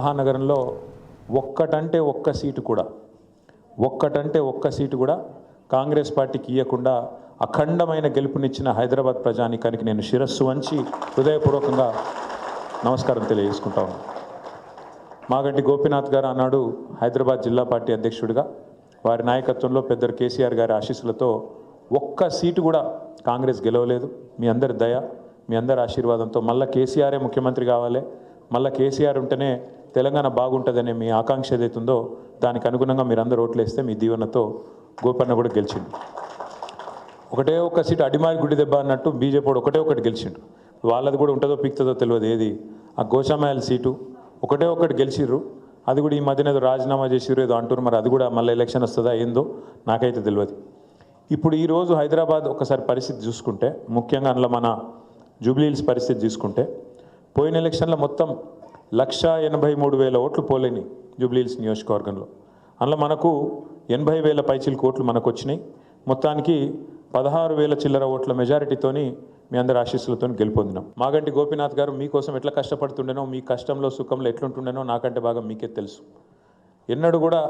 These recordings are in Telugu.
మహానగరంలో ఒక్కటంటే ఒక్క సీటు కూడా కాంగ్రెస్ పార్టీకి ఇవ్వకుండా అఖండమైన గెలుపునిచ్చిన హైదరాబాద్ ప్రజానీకానికి నేను శిరస్సు వంచి హృదయపూర్వకంగా నమస్కారం తెలియజేసుకుంటా ఉన్నాను. మాగంటి గోపీనాథ్ గారు అన్నాడు హైదరాబాద్ జిల్లా పార్టీ అధ్యక్షుడిగా వారి నాయకత్వంలో పెద్దలు కేసీఆర్ గారి ఆశీస్సులతో ఒక్క సీటు కూడా కాంగ్రెస్ గెలవలేదు. మీ అందరి దయ, మీ అందరి ఆశీర్వాదంతో మళ్ళీ కేసీఆరే ముఖ్యమంత్రి కావాలి, మళ్ళీ కేసీఆర్ ఉంటేనే తెలంగాణ బాగుంటుందనే మీ ఆకాంక్ష ఏదైతుందో దానికి అనుగుణంగా మీరు అందరూ ఓట్లు వేస్తే మీ దీవెనతో గోపన్న కూడా గెలిచిండు. ఒకటే ఒక్క సీటు అడిమారి గుడి దెబ్బ అన్నట్టు బీజేపీ ఒకటే ఒకటి గెలిచిండు. వాళ్ళది కూడా ఉంటుందో పీక్తుందో తెలియదు. ఏది ఆ గోషామాయల సీటు ఒకటే ఒకటి గెలిచిర్రు. అది కూడా ఈ మధ్యన ఏదో రాజీనామా చేసిర్రు ఏదో అంటారు. మరి అది కూడా మళ్ళీ ఎలక్షన్ వస్తుందా ఏందో నాకైతే తెలియదు. ఇప్పుడు ఈరోజు హైదరాబాద్ ఒకసారి పరిస్థితి చూసుకుంటే, ముఖ్యంగా అందులో మన జూబ్లీహిల్స్ పరిస్థితి చూసుకుంటే, పోయిన ఎలక్షన్లో మొత్తం 1,83,000 ఓట్లు పోలేని జూబ్లీహిల్స్ నియోజకవర్గంలో. అందులో మనకు 80,000 పైచిలకు ఓట్లు మనకు వచ్చినాయి. మొత్తానికి 16,000 చిల్లర ఓట్ల మెజారిటీతోని మీ అందరి ఆశీస్సులతో గెలుపొందినాం. మాగంటి గోపీనాథ్ గారు మీకోసం ఎట్లా కష్టపడుతుండేనో, మీ కష్టంలో సుఖంలో ఎట్లుంటుండేనో నాకంటే బాగా మీకే తెలుసు. ఎన్నడూ కూడా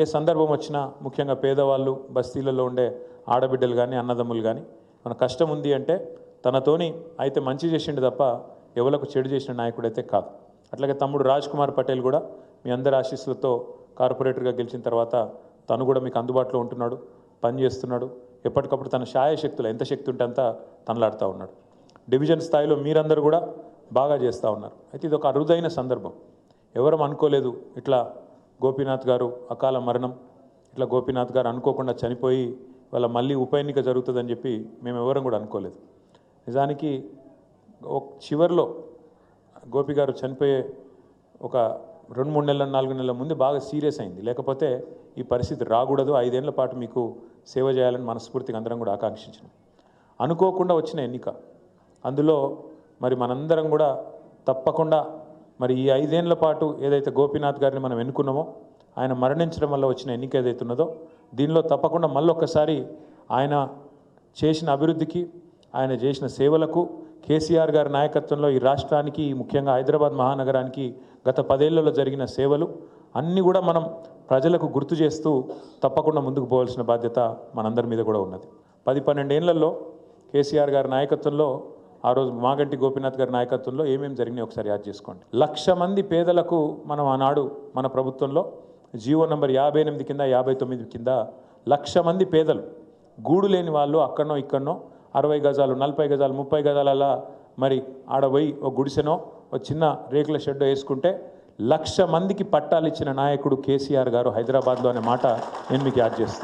ఏ సందర్భం వచ్చినా, ముఖ్యంగా పేదవాళ్ళు, బస్తీలలో ఉండే ఆడబిడ్డలు కానీ అన్నదమ్ములు కానీ, మన కష్టం ఉంది అంటే తనతోని అయితే మంచి చేసిండు తప్ప ఎవరికి చెడు చేసిన నాయకుడు అయితే కాదు. అట్లాగే తమ్ముడు రాజ్ కుమార్ పటేల్ కూడా మీ అందరి ఆశీస్సులతో కార్పొరేటర్గా గెలిచిన తర్వాత తను కూడా మీకు అందుబాటులో ఉంటున్నాడు, పనిచేస్తున్నాడు. ఎప్పటికప్పుడు తన శాయశక్తులు ఎంత శక్తి ఉంటే అంతా తనలాడుతూ ఉన్నాడు. డివిజన్ స్థాయిలో మీరందరూ కూడా బాగా చేస్తూ ఉన్నారు. అయితే ఇది ఒక అరుదైన సందర్భం. ఎవరం అనుకోలేదు ఇట్లా గోపీనాథ్ గారు అకాల మరణం, ఇట్లా గోపీనాథ్ గారు అనుకోకుండా చనిపోయి వాళ్ళ మళ్ళీ ఉప ఎన్నిక జరుగుతుందని చెప్పి మేము ఎవరం కూడా అనుకోలేదు. నిజానికి చివరిలో గోపి గారు చనిపోయే ఒక 2-3 నెలల 4 నెలల ముందు బాగా సీరియస్ అయింది. లేకపోతే ఈ పరిస్థితి రాకూడదు, 5 ఏళ్ల పాటు మీకు సేవ చేయాలని మనస్ఫూర్తిగా అందరం కూడా ఆకాంక్షించినాం. అనుకోకుండా వచ్చిన ఎన్నిక, అందులో మరి మనందరం కూడా తప్పకుండా మరి ఈ 5 ఏళ్ల పాటు ఏదైతే గోపీనాథ్ గారిని మనం ఎన్నుకున్నామో, ఆయన మరణించడం వల్ల వచ్చిన ఎన్నిక ఏదైతే ఉన్నదో దీనిలో తప్పకుండా మళ్ళొక్కసారి ఆయన చేసిన అభివృద్ధికి, ఆయన చేసిన సేవలకు, కేసీఆర్ గారి నాయకత్వంలో ఈ రాష్ట్రానికి, ముఖ్యంగా హైదరాబాద్ మహానగరానికి గత 10 ఏళ్లలో జరిగిన సేవలు అన్నీ కూడా మనం ప్రజలకు గుర్తు చేస్తూ తప్పకుండా ముందుకు పోవాల్సిన బాధ్యత మనందరి మీద కూడా ఉన్నది. 10-12 ఏళ్లలో కేసీఆర్ గారి నాయకత్వంలో, ఆ రోజు మాగంటి గోపీనాథ్ గారి నాయకత్వంలో ఏమేమి జరిగినాయి ఒకసారి యాద్ చేసుకోండి. 1,00,000 మంది పేదలకు మనం ఆనాడు మన ప్రభుత్వంలో జీవో నంబర్ 58 కింద 59 కింద 1,00,000 మంది పేదలు, గూడు లేని వాళ్ళు అక్కడనో ఇక్కడనో 60 గజాలు 40 గజాలు 30 గజాల మరి ఆడపోయి ఒక గుడిసెనో ఒక చిన్న రేకుల షెడ్ వేసుకుంటే 1,00,000 మందికి పట్టాలు ఇచ్చిన నాయకుడు కేసీఆర్ గారు హైదరాబాద్లో అనే మాట నేను మీకు యాద్ చేస్తాను.